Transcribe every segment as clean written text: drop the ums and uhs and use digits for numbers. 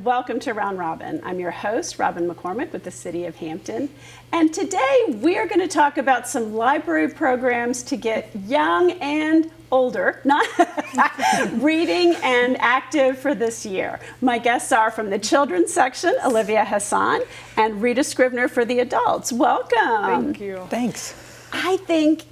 welcome to Round Robin. I'm your host, Robin McCormick with the City of Hampton. And today we're going to talk about some library programs to get young and older, not reading and active for this year. My guests are from the children's section, Olivia Hassan, and Rita Scrivener for the adults. Welcome. Thank you. Thanks. I think,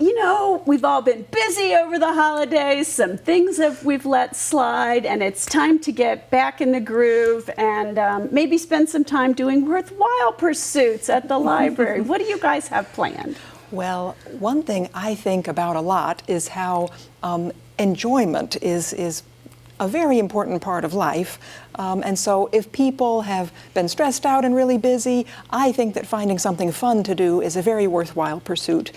we've all been busy over the holidays. Some things we've let slide, and it's time to get back in the groove and maybe spend some time doing worthwhile pursuits at the library. What do you guys have planned? Well, one thing I think about a lot is how enjoyment is a very important part of life. And so if people have been stressed out and really busy, I think that finding something fun to do is a very worthwhile pursuit.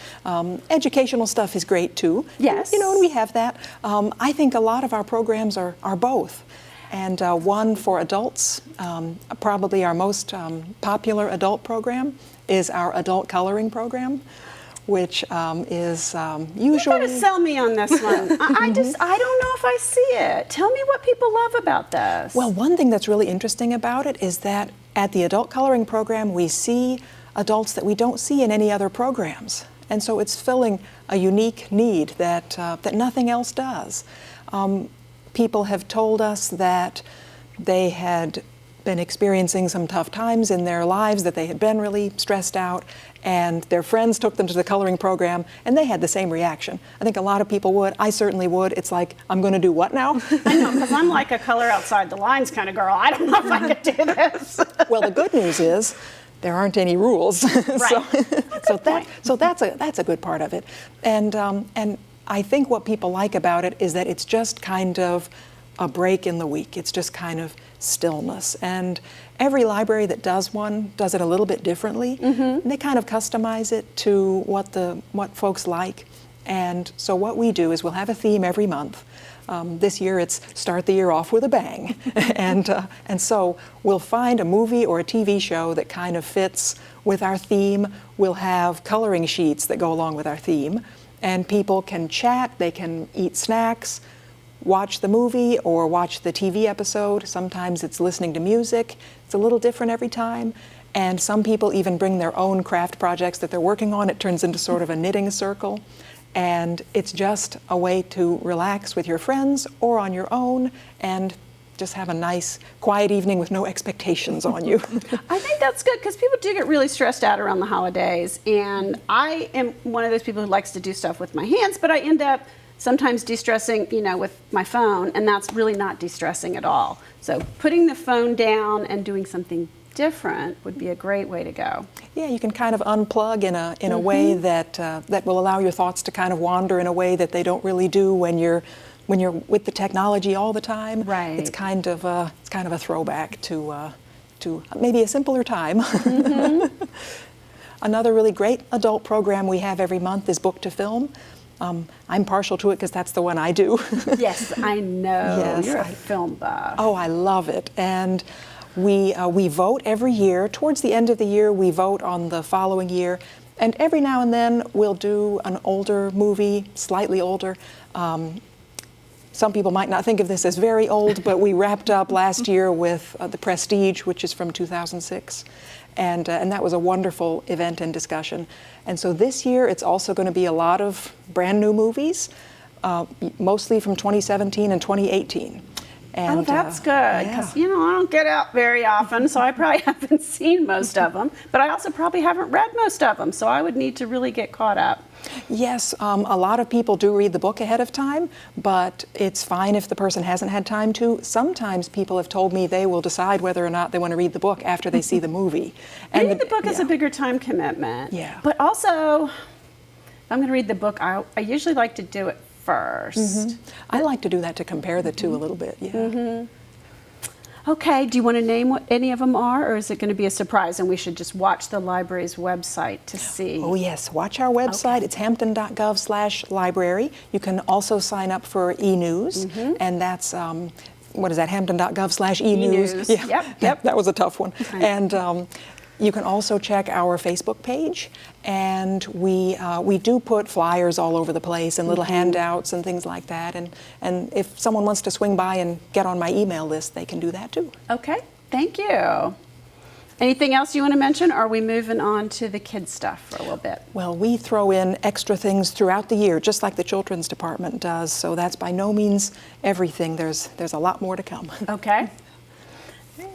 Educational stuff is great too. Yes. And we have that. I think a lot of our programs are both. And one for adults, probably our most popular adult program is our adult coloring program, which is usually... You gotta sell me on this one. I don't know if I see it. Tell me what people love about this. Well, one thing that's really interesting about it is that at the adult coloring program, we see adults that we don't see in any other programs. And so it's filling a unique need that nothing else does. People have told us that they had been experiencing some tough times in their lives, that they had been really stressed out, and their friends took them to the coloring program, and they had the same reaction. I think a lot of people would. I certainly would. It's like, I'm going to do what now? I know, because I'm like a color outside the lines kind of girl. I don't know if I could do this. Well, the good news is there aren't any rules. Right. so that's a good part of it. And I think what people like about it is that it's just kind of a break in the week. It's just kind of stillness. And every library that does one does it a little bit differently. Mm-hmm. They kind of customize it to what folks like. And so what we do is we'll have a theme every month. This year it's start the year off with a bang. and so we'll find a movie or a TV show that kind of fits with our theme. We'll have coloring sheets that go along with our theme. And people can chat, they can eat snacks, watch the movie or watch the TV episode. Sometimes it's listening to music. It's a little different every time. And some people even bring their own craft projects that they're working on. It turns into sort of a knitting circle. And it's just a way to relax with your friends or on your own and just have a nice, quiet evening with no expectations on you. I think that's good because people do get really stressed out around the holidays. And I am one of those people who likes to do stuff with my hands, but I end up sometimes de-stressing, with my phone, and that's really not de-stressing at all. So putting the phone down and doing something different would be a great way to go. Yeah, you can kind of unplug in a way that will allow your thoughts to kind of wander in a way that they don't really do when you're with the technology all the time. Right. It's kind of a throwback to maybe a simpler time. Mm-hmm. Another really great adult program we have every month is Book to Film. I'm partial to it because that's the one I do. Yes, I know. Yes, You're a film buff. Oh, I love it. And we vote every year. Towards the end of the year, we vote on the following year. And every now and then, we'll do an older movie, slightly older. Some people might not think of this as very old, but we wrapped up last year with The Prestige, which is from 2006. And that was a wonderful event and discussion. And so this year, it's also going to be a lot of brand new movies, mostly from 2017 and 2018. And, that's good, because, I don't get out very often, so I probably haven't seen most of them, but I also probably haven't read most of them, so I would need to really get caught up. Yes, a lot of people do read the book ahead of time, but it's fine if the person hasn't had time to. Sometimes people have told me they will decide whether or not they want to read the book after they see the movie. And reading the book is a bigger time commitment. Yeah. But also, if I'm going to read the book, I usually like to do it first. Mm-hmm. I like to do that to compare the two a little bit, yeah. Mm-hmm. Okay, do you want to name what any of them are, or is it going to be a surprise and we should just watch the library's website to see? Oh yes, watch our website. Okay. It's hampton.gov/library. You can also sign up for e-news, and that's, what is that, hampton.gov/e-news? E-news. Yep. That was a tough one. Okay. And you can also check our Facebook page, and we do put flyers all over the place and little handouts and things like that. And if someone wants to swing by and get on my email list, they can do that too. Okay, Thank you. Anything else you want to mention, or are we moving on to the kids stuff for a little bit? Well, we throw in extra things throughout the year, just like the children's department does. So that's by no means everything. There's a lot more to come. Okay.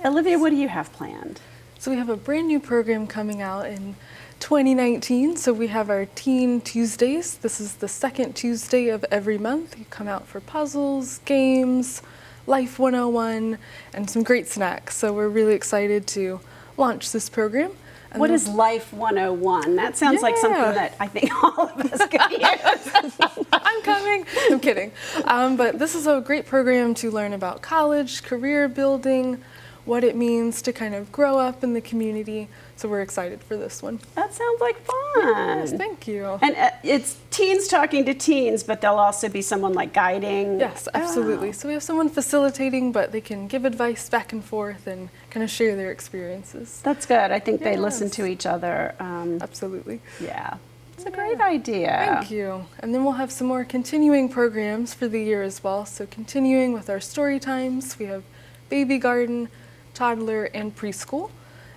Olivia, what do you have planned? So we have a brand new program coming out in 2019. So we have our Teen Tuesdays. This is the second Tuesday of every month. You come out for puzzles, games, Life 101, and some great snacks. So we're really excited to launch this program. And What is Life 101? That sounds like something Yeah. that I think all of us could use. I'm coming. I'm kidding. But this is a great program to learn about college, career building, what it means to kind of grow up in the community. So we're excited for this one. That sounds like fun. Yes, thank you. And it's teens talking to teens, but there'll also be someone like guiding. Yes, absolutely. Oh. So we have someone facilitating, but they can give advice back and forth and kind of share their experiences. That's good. I think they listen Yes. to each other. Absolutely. Yeah, it's a great idea. Thank you. And then we'll have some more continuing programs for the year as well. So continuing with our story times, we have baby garden, toddler, and preschool.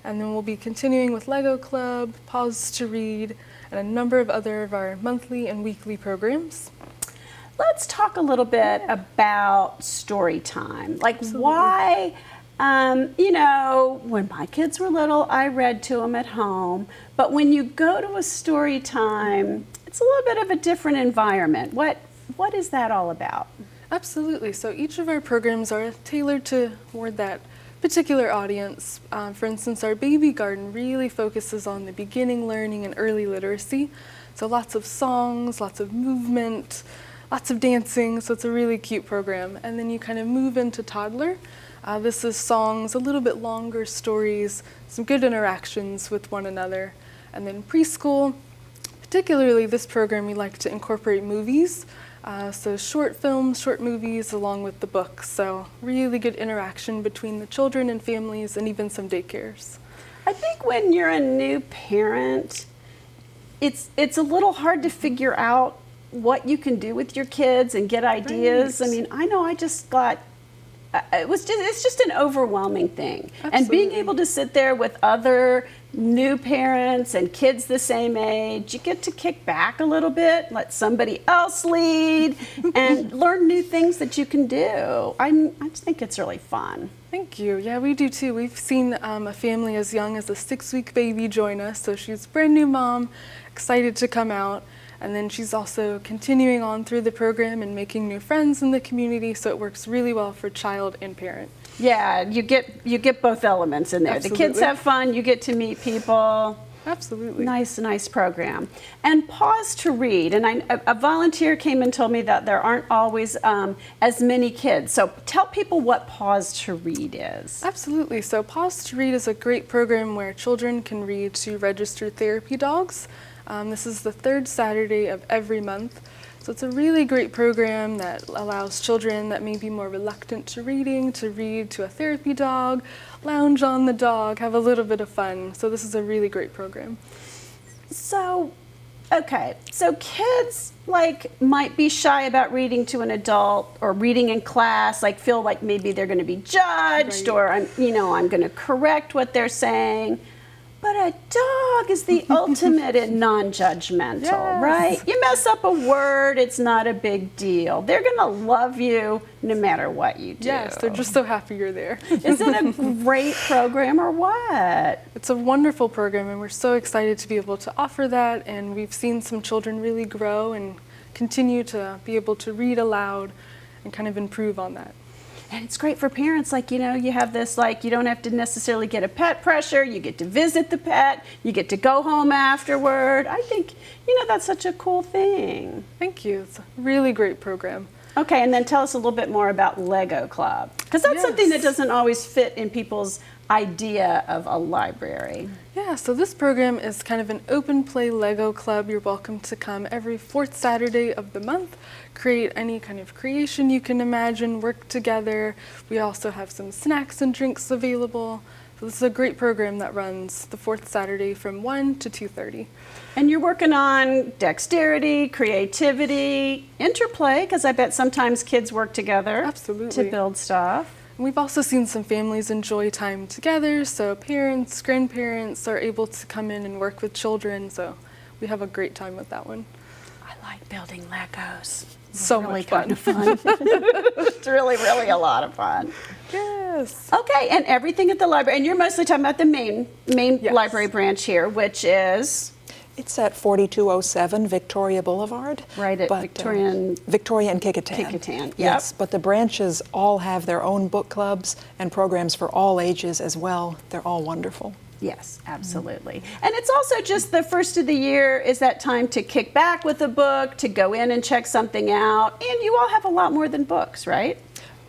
And then we'll be continuing with Lego Club, Pause to Read, and a number of other of our monthly and weekly programs. Let's talk a little bit about story time. Like why, when my kids were little, I read to them at home. But when you go to a story time, it's a little bit of a different environment. What is that all about? Absolutely. So each of our programs are tailored toward that particular audience. For instance, our baby garden really focuses on the beginning learning and early literacy. So lots of songs, lots of movement, lots of dancing. So it's a really cute program. And then you kind of move into toddler. This is songs, a little bit longer stories, some good interactions with one another. And then preschool, particularly this program, we like to incorporate movies. So short films, short movies, along with the books. So really good interaction between the children and families, and even some daycares. I think when you're a new parent, it's a little hard to figure out what you can do with your kids and get ideas. Right. I mean, I know I just got it's just an overwhelming thing. And being Absolutely. able to sit there with other new parents and kids the same age, you get to kick back a little bit, let somebody else lead, and learn new things that you can do. I just think it's really fun. Thank you. Yeah, we do too. We've seen a family as young as a 6-week baby join us. So she's a brand new mom, excited to come out. And then she's also continuing on through the program and making new friends in the community. So it works really well for child and parent. Yeah, you get both elements in there. The kids Absolutely. have fun, you get to meet people. Absolutely. Nice program. And Pause to Read. And a volunteer came and told me that there aren't always as many kids. So tell people what Pause to Read is. Absolutely. So Pause to Read is a great program where children can read to registered therapy dogs. This is the third Saturday of every month. So it's a really great program that allows children that may be more reluctant to reading to read to a therapy dog, lounge on the dog, have a little bit of fun. So this is a really great program. So, okay, so kids might be shy about reading to an adult or reading in class, feel like maybe they're going to be judged, Right. or I'm going to correct what they're saying. But a dog is the ultimate in non-judgmental, Yes. right? You mess up a word, it's not a big deal. They're going to love you no matter what you do. Yes, they're just so happy you're there. Is it a great program or what? It's a wonderful program, and we're so excited to be able to offer that. And we've seen some children really grow and continue to be able to read aloud and kind of improve on that. And it's great for parents, you have this, you don't have to necessarily get a pet pressure, you get to visit the pet, you get to go home afterward. I think, that's such a cool thing. Thank you. It's a really great program. Okay, and then tell us a little bit more about Lego Club, because that's something that Yes. doesn't always fit in people's idea of a library. Yeah, so this program is kind of an open play Lego club. You're welcome to come every fourth Saturday of the month, create any kind of creation you can imagine, work together. We also have some snacks and drinks available. So this is a great program that runs the fourth Saturday from 1 to 2:30. And you're working on dexterity, creativity, interplay, because I bet sometimes kids work together Absolutely. to build stuff. And we've also seen some families enjoy time together, so parents, grandparents are able to come in and work with children, so we have a great time with that one. I like building Legos. So Really much fun. kind of fun. It's really, really a lot of fun. Yes. Okay, and everything at the library, and you're mostly talking about the main Yes. library branch here, which is It's at 4207 Victoria Boulevard. Right at Victoria and- Victoria and Kecoughtan. Kecoughtan, yep. Yes, but the branches all have their own book clubs and programs for all ages as well. They're all wonderful. yes, absolutely. And it's also just the first of the year is that time to kick back with a book, to go in and check something out, and you all have a lot more than books, right?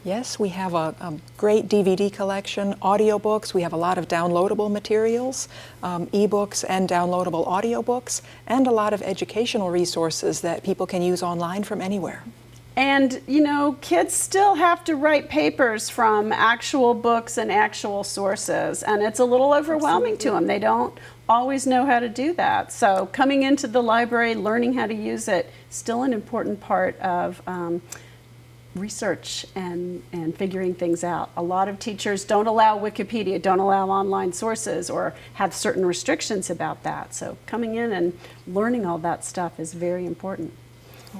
Yes, we have a great DVD collection, audiobooks. We have a lot of downloadable materials, ebooks and downloadable audiobooks, and a lot of educational resources that people can use online from anywhere. And, you know, kids still have to write papers from actual books and actual sources, and it's a little overwhelming to them. They don't always know how to do that. So coming into the library, learning how to use it, still an important part of research and figuring things out. A lot of teachers don't allow Wikipedia, don't allow online sources, or have certain restrictions about that. So coming in and learning all that stuff is very important.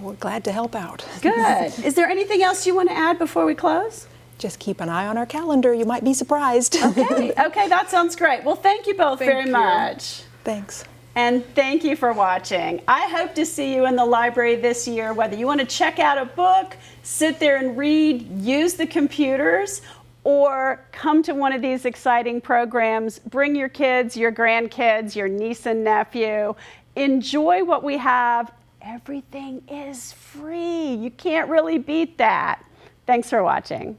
We're glad to help out. Good. Is there anything else you want to add before we close? Just keep an eye on our calendar. You might be surprised. Okay, that sounds great. Well, thank you both very you. much. Thanks. And thank you for watching. I hope to see you in the library this year, whether you want to check out a book, sit there and read, use the computers, or come to one of these exciting programs. Bring your kids, your grandkids, your niece and nephew. Enjoy what we have. Everything is free. You can't really beat that. Thanks for watching.